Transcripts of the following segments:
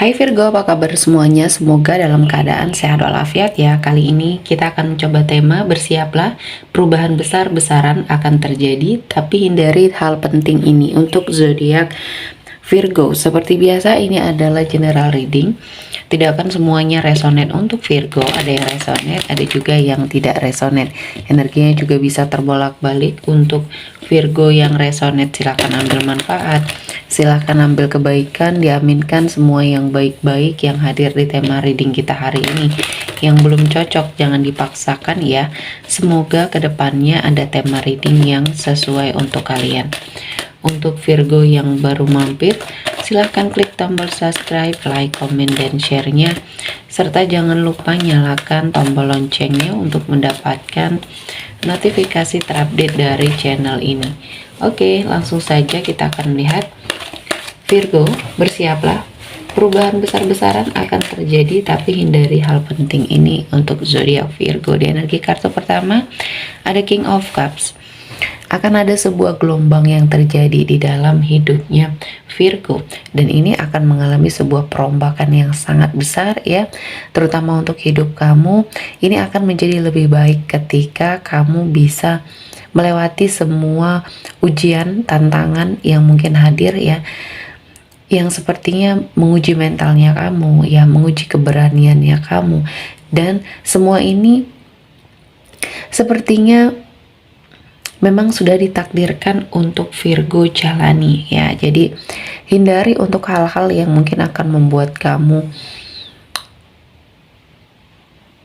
Hai Virgo, apa kabar semuanya? Semoga dalam keadaan sehat walafiat ya. Kali ini kita akan mencoba tema bersiaplah, perubahan besar-besaran akan terjadi, tapi hindari hal penting ini untuk zodiak Virgo. Seperti biasa ini adalah general reading. Tidak akan semuanya resonate untuk Virgo, ada yang resonate, ada juga yang tidak resonate. Energinya juga bisa terbolak-balik. Untuk Virgo yang resonate silahkan ambil manfaat, silahkan ambil kebaikan, diaminkan semua yang baik-baik yang hadir di tema reading kita hari ini. Yang belum cocok jangan dipaksakan ya. Semoga kedepannya ada tema reading yang sesuai untuk kalian. Untuk Virgo yang baru mampir, silahkan klik tombol subscribe, like, komen, dan share-nya. Serta jangan lupa nyalakan tombol loncengnya untuk mendapatkan notifikasi terupdate dari channel ini. Oke, langsung saja kita akan melihat Virgo, bersiaplah. Perubahan besar-besaran akan terjadi, tapi hindari hal penting ini untuk zodiak Virgo. Di energi kartu pertama, ada King of Cups. Akan ada sebuah gelombang yang terjadi di dalam hidupnya Virgo, dan ini akan mengalami sebuah perombakan yang sangat besar ya, terutama untuk hidup kamu. Ini akan menjadi lebih baik ketika kamu bisa melewati semua ujian, tantangan yang mungkin hadir ya, yang sepertinya menguji mentalnya kamu ya, menguji keberaniannya kamu, dan semua ini sepertinya memang sudah ditakdirkan untuk Virgo jalani ya. Jadi hindari untuk hal-hal yang mungkin akan membuat kamu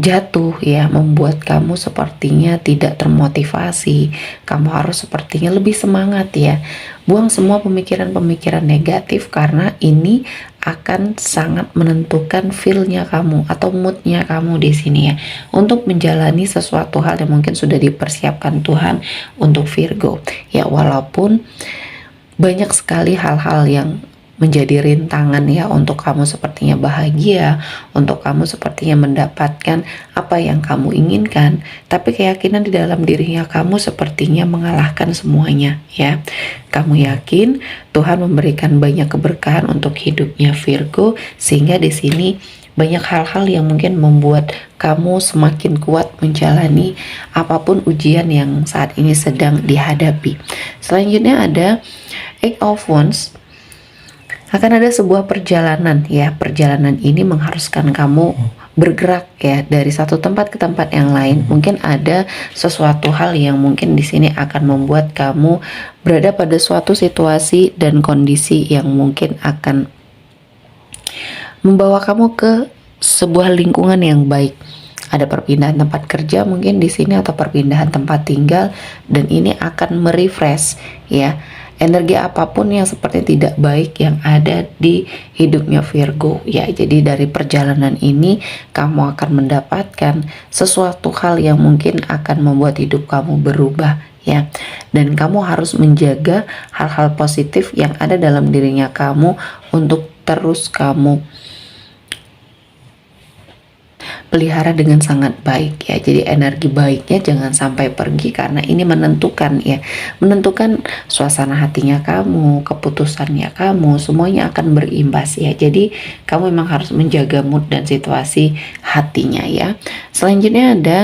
jatuh ya, membuat kamu sepertinya tidak termotivasi. Kamu harus sepertinya lebih semangat ya. Buang semua pemikiran-pemikiran negatif, karena ini akan sangat menentukan feel-nya kamu atau mood-nya kamu di sini ya, untuk menjalani sesuatu hal yang mungkin sudah dipersiapkan Tuhan untuk Virgo ya. Walaupun banyak sekali hal-hal yang menjadi rintangan ya untuk kamu sepertinya bahagia, untuk kamu sepertinya mendapatkan apa yang kamu inginkan, tapi keyakinan di dalam dirinya kamu sepertinya mengalahkan semuanya ya. Kamu yakin Tuhan memberikan banyak keberkahan untuk hidupnya Virgo, sehingga di sini banyak hal-hal yang mungkin membuat kamu semakin kuat menjalani apapun ujian yang saat ini sedang dihadapi. Selanjutnya ada Eight of Wands. Akan ada sebuah perjalanan ya. Perjalanan ini mengharuskan kamu bergerak ya, dari satu tempat ke tempat yang lain. Mungkin ada sesuatu hal yang mungkin di sini akan membuat kamu berada pada suatu situasi dan kondisi yang mungkin akan membawa kamu ke sebuah lingkungan yang baik. Ada perpindahan tempat kerja mungkin di sini, atau perpindahan tempat tinggal, dan ini akan merefresh ya energi apapun yang seperti tidak baik yang ada di hidupnya Virgo ya. Jadi dari perjalanan ini kamu akan mendapatkan sesuatu hal yang mungkin akan membuat hidup kamu berubah ya, dan kamu harus menjaga hal-hal positif yang ada dalam dirinya kamu untuk terus kamu pelihara dengan sangat baik ya. Jadi energi baiknya jangan sampai pergi, karena ini menentukan ya, menentukan suasana hatinya kamu, keputusannya kamu, semuanya akan berimbas ya. Jadi kamu memang harus menjaga mood dan situasi hatinya ya. Selanjutnya ada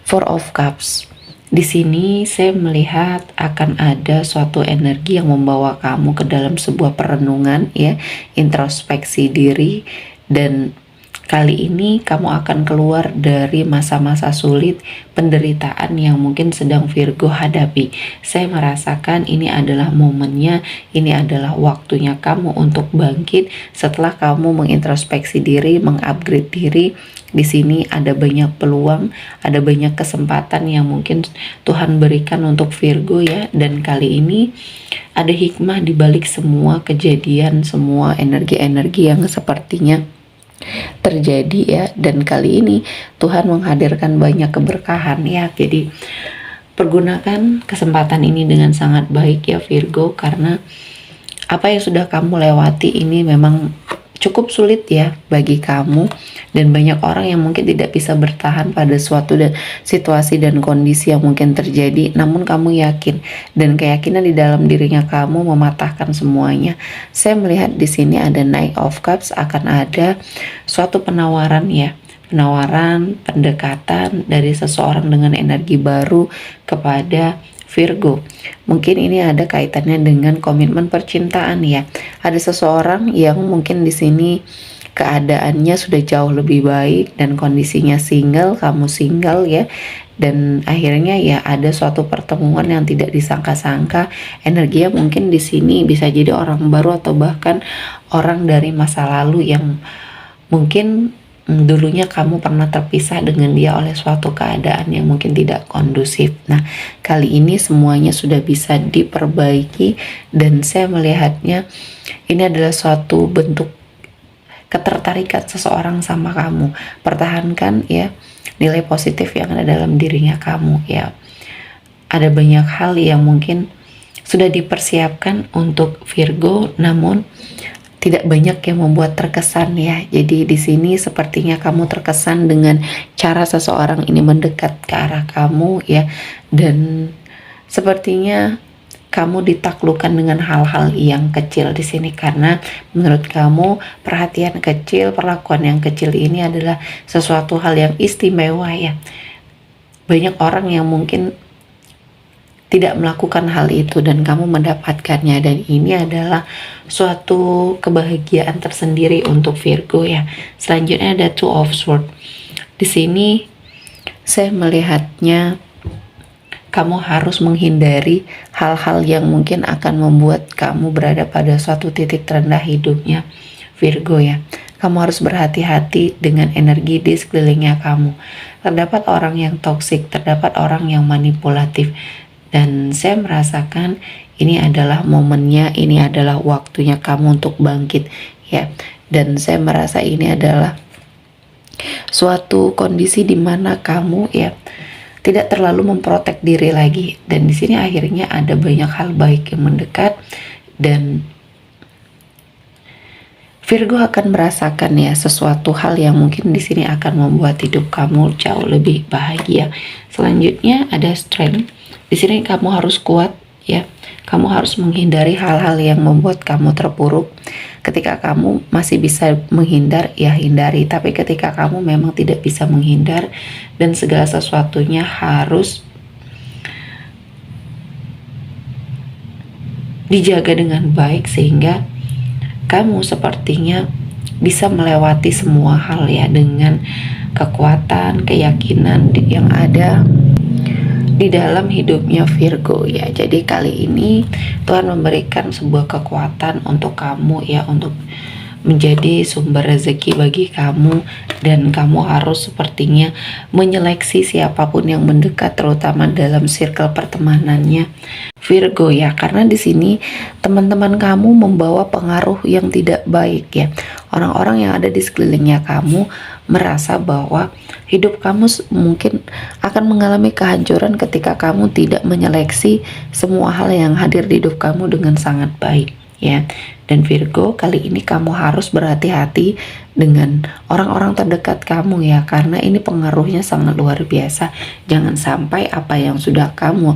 Four of Cups. Di sini saya melihat akan ada suatu energi yang membawa kamu ke dalam sebuah perenungan ya, introspeksi diri, dan kali ini kamu akan keluar dari masa-masa sulit, penderitaan yang mungkin sedang Virgo hadapi. Saya merasakan ini adalah momennya, ini adalah waktunya kamu untuk bangkit setelah kamu mengintrospeksi diri, mengupgrade diri. Di sini ada banyak peluang, ada banyak kesempatan yang mungkin Tuhan berikan untuk Virgo ya. Dan kali ini ada hikmah di balik semua kejadian, semua energi-energi yang sepertinya terjadi ya. Dan kali ini Tuhan menghadirkan banyak keberkahan ya. Jadi pergunakan kesempatan ini dengan sangat baik ya Virgo, karena apa yang sudah kamu lewati ini memang cukup sulit ya bagi kamu, dan banyak orang yang mungkin tidak bisa bertahan pada suatu situasi dan kondisi yang mungkin terjadi, namun kamu yakin dan keyakinan di dalam dirinya kamu mematahkan semuanya. Saya melihat di sini ada Knight of Cups, akan ada suatu penawaran ya, penawaran pendekatan dari seseorang dengan energi baru kepada Virgo. Mungkin ini ada kaitannya dengan komitmen percintaan ya. Ada seseorang yang mungkin di sini keadaannya sudah jauh lebih baik dan kondisinya single, kamu single ya. Dan akhirnya ya ada suatu pertemuan yang tidak disangka-sangka. Energinya mungkin di sini bisa jadi orang baru atau bahkan orang dari masa lalu yang mungkin dulunya kamu pernah terpisah dengan dia oleh suatu keadaan yang mungkin tidak kondusif. Nah, kali ini semuanya sudah bisa diperbaiki dan saya melihatnya ini adalah suatu bentuk ketertarikan seseorang sama kamu. Pertahankan ya nilai positif yang ada dalam dirinya kamu ya. Ada banyak hal yang mungkin sudah dipersiapkan untuk Virgo, namun tidak banyak yang membuat terkesan ya. Jadi di sini sepertinya kamu terkesan dengan cara seseorang ini mendekat ke arah kamu ya, dan sepertinya kamu ditaklukkan dengan hal-hal yang kecil di sini, karena menurut kamu perhatian kecil, perlakuan yang kecil ini adalah sesuatu hal yang istimewa ya. Banyak orang yang mungkin tidak melakukan hal itu dan kamu mendapatkannya, dan ini adalah suatu kebahagiaan tersendiri untuk Virgo ya. Selanjutnya ada Two of Swords. Di sini saya melihatnya kamu harus menghindari hal-hal yang mungkin akan membuat kamu berada pada suatu titik terendah hidupnya, Virgo ya. Kamu harus berhati-hati dengan energi di sekelilingnya kamu. Terdapat orang yang toksik, terdapat orang yang manipulatif. Dan saya merasakan ini adalah momennya, ini adalah waktunya kamu untuk bangkit ya. Dan saya merasa ini adalah suatu kondisi di mana kamu ya tidak terlalu memprotek diri lagi. Dan di sini akhirnya ada banyak hal baik yang mendekat, dan Virgo akan merasakan ya sesuatu hal yang mungkin di sini akan membuat hidup kamu jauh lebih bahagia. Selanjutnya ada Strength. Di sini kamu harus kuat ya. Kamu harus menghindari hal-hal yang membuat kamu terpuruk. Ketika kamu masih bisa menghindar, ya hindari. Tapi ketika kamu memang tidak bisa menghindar dan segala sesuatunya harus dijaga dengan baik, sehingga kamu sepertinya bisa melewati semua hal ya dengan kekuatan, keyakinan yang ada di dalam hidupnya Virgo ya. Jadi kali ini Tuhan memberikan sebuah kekuatan untuk kamu ya, untuk menjadi sumber rezeki bagi kamu, dan kamu harus sepertinya menyeleksi siapapun yang mendekat, terutama dalam circle pertemanannya Virgo ya, karena di sini teman-teman kamu membawa pengaruh yang tidak baik ya. Orang-orang yang ada di sekelilingnya kamu merasa bahwa hidup kamu mungkin akan mengalami kehancuran ketika kamu tidak menyeleksi semua hal yang hadir di hidup kamu dengan sangat baik ya. Dan Virgo, kali ini kamu harus berhati-hati dengan orang-orang terdekat kamu ya, karena ini pengaruhnya sangat luar biasa. Jangan sampai apa yang sudah kamu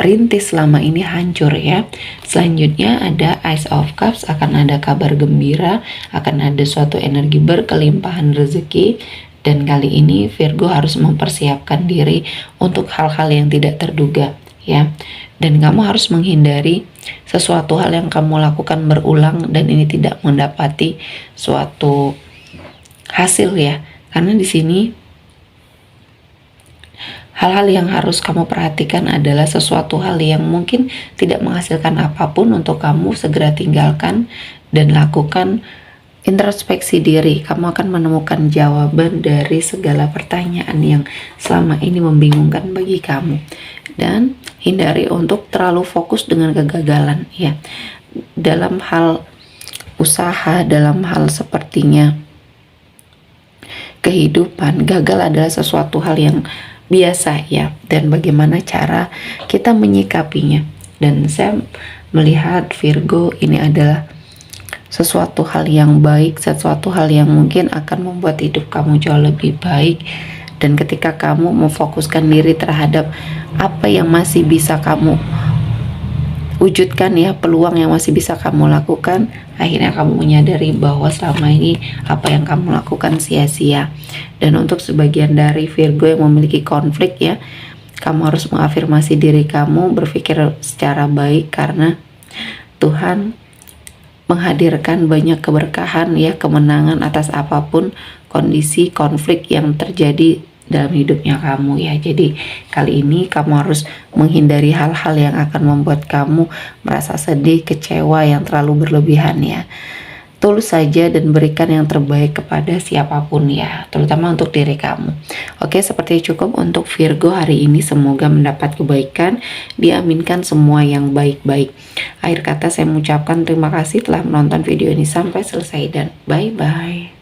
rintis selama ini hancur ya. Selanjutnya ada Ace of Cups, akan ada kabar gembira, akan ada suatu energi berkelimpahan rezeki, dan kali ini Virgo harus mempersiapkan diri untuk hal-hal yang tidak terduga ya. Dan kamu harus menghindari sesuatu hal yang kamu lakukan berulang dan ini tidak mendapati suatu hasil ya, karena di sini hal-hal yang harus kamu perhatikan adalah sesuatu hal yang mungkin tidak menghasilkan apapun untuk kamu segera tinggalkan dan lakukan introspeksi diri. Kamu akan menemukan jawaban dari segala pertanyaan yang selama ini membingungkan bagi kamu. Dan hindari untuk terlalu fokus dengan kegagalan ya. Dalam hal usaha, dalam hal sepertinya kehidupan, gagal adalah sesuatu hal yang biasa ya, dan bagaimana cara kita menyikapinya. Dan saya melihat Virgo ini adalah sesuatu hal yang baik, sesuatu hal yang mungkin akan membuat hidup kamu jauh lebih baik. Dan ketika kamu memfokuskan diri terhadap apa yang masih bisa kamu wujudkan ya, peluang yang masih bisa kamu lakukan, akhirnya kamu menyadari bahwa selama ini apa yang kamu lakukan sia-sia. Dan untuk sebagian dari Virgo yang memiliki konflik ya, kamu harus mengafirmasi diri kamu, berpikir secara baik, karena Tuhan menghadirkan banyak keberkahan ya, kemenangan atas apapun kondisi konflik yang terjadi dalam hidupnya kamu ya. Jadi kali ini kamu harus menghindari hal-hal yang akan membuat kamu merasa sedih, kecewa yang terlalu berlebihan ya. Tulus saja dan berikan yang terbaik kepada siapapun ya, terutama untuk diri kamu. Oke, seperti cukup untuk Virgo hari ini. Semoga mendapat kebaikan, diaminkan semua yang baik-baik. Akhir kata saya mengucapkan terima kasih telah menonton video ini sampai selesai dan bye-bye.